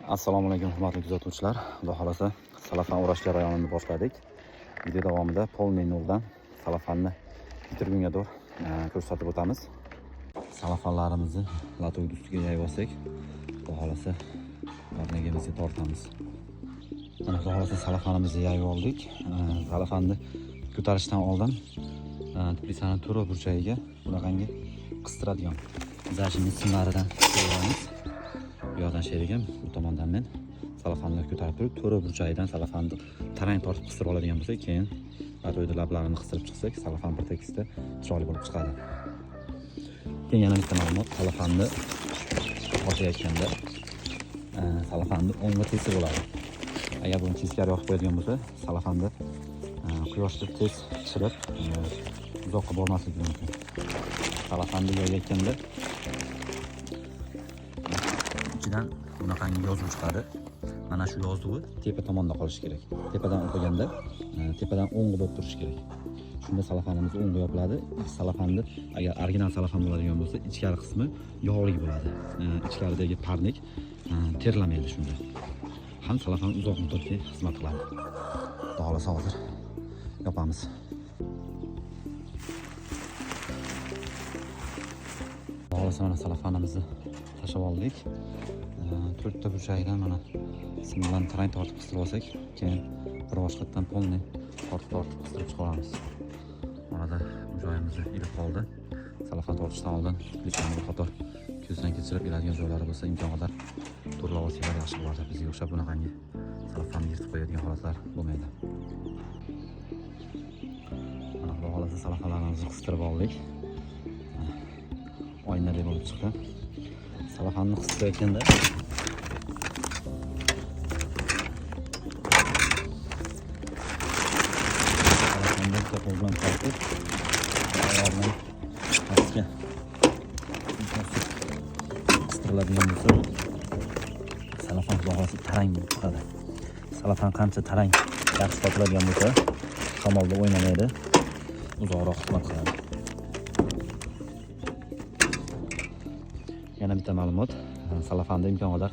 Assalomu alaykum hurmatli kuzatuvchilar. Xudo xolasa salafan o'rash jarayonini boshladik. Video davomida polniy nurdan salafanni bitirgunga ko'rsatib o'tamiz. Salafanlarimizni latoy ustiga yayib olsak, xudo xolasa barnagimizga tortamiz. Mana xudo xolasa salafanimizni yayib oldik. Salafanni ko'tarishdan oldin teplisani to'ra burchagiga bunaqangi qistiradigan zashimni simlaridan qo'yamiz. Bu yoqdan sherigim, bu tomondan men salafanni ko'tarib turib, to'ra burchagidan salafanni tarang tortib qistirib oladigan bo'lsak, keyin latoyda lablarini qistirib chiqsak, salafan bir tekisda chiroyli bo'lib chiqadi. Keyin yana bitta ma'lumot, salafanni ochayotganda salafanni o'ngga tesi bo'ladi. Agar buni teskari yoqib qo'yadigan bo'lsa, salafanda quyoshda tez chirib, uzoqqa bormasligi mumkin. Salafanni yoyayotganda ichidan bunaqangi yozuv chiqadi. Mana shu yozuvi tepa tomonda qolishi kerak. Tepadan o'qiganda tepadan o'ngga bo'lib turishi kerak. Shunda salafanimiz o'ngga yopiladi. Salafanni agar original salafan bo'ladigan bo'lsa, ichkari qismi yog'li bo'ladi. Ichkaridagi parnik terlamaydi shunda. Ham salafan uzoq muddatga xizmat qiladi. Xudo xolasa hozir yopamiz. Xudo xolasa mana salafanimizni tashlab oldik. 4 ta burchagidan mana sim bilan tarang tortib qistirib olsak, keyin bir boshqatdan polni tortib qistirib chiqaramiz. Orada bu joyimizni ilib qoldi. Salafan tortishdan oldin lechani bir qator ko'zdan kechirib iladigan joylari bo'lsa, imkon qadar turlab olsalar yaxshi bo'lardi. Bizga o'xshab bunaqangi salafanni yirtib qo'yadigan holatlar bo'lmaydi. Mana bu holatda salafanlarimizni qistirib oldik. Oynadek bo'lib chiqdi. Salafanni qistirayotganda qo'l bilan tortib, oyoq bilan pastga qistiriladigan bo'lsa, salafan xudo xolasa tarang bo'lib chiqadi. Salafan qancha tarang yaxshi tortiladigan bo'lsa, shamolda o'ynamaydi, uzoqroq xizmat qiladi. Yana bitta ma'lumot, salafanda imkon qadar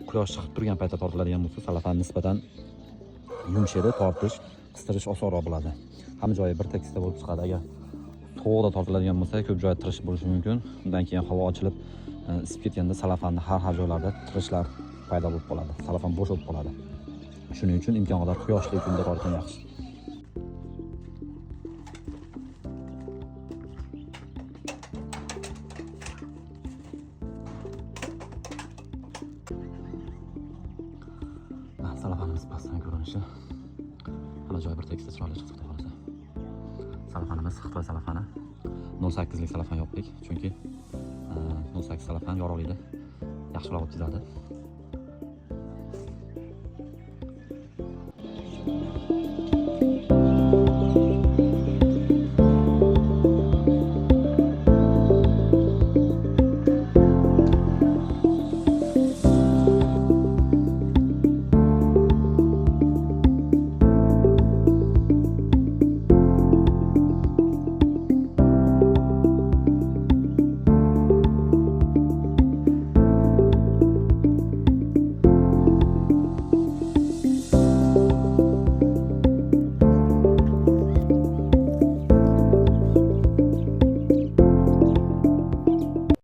quyosh chiqib turgan paytda tortiladigan bo'lsa, salafan nisbatan yumshaydi, tortish, qistirish osonroq bo'ladi. Hamma joyi bir tekisda bo'lib chiqadi. Agar to'g'ri tortiladigan bo'lsa, ko'p joyda tirish bo'lishi mumkin. Undan keyin havo ochilib, isib ketganda salafanning har joylarda tirishlar paydo bo'lib qoladi. Salafan bo'sh bo'lib qoladi. Shuning uchun imkon qadar quyoshli kunda tortgan yaxshi. Salafanimiz pastdan ko'rinishi. Hamma joy bir tekisda chiroyli chiqdi. Salafanimiz Xitoy salafani 08lik salafan yopdik, chunki 08 salafan yorug'likda yaxshiroq o'tkazadi.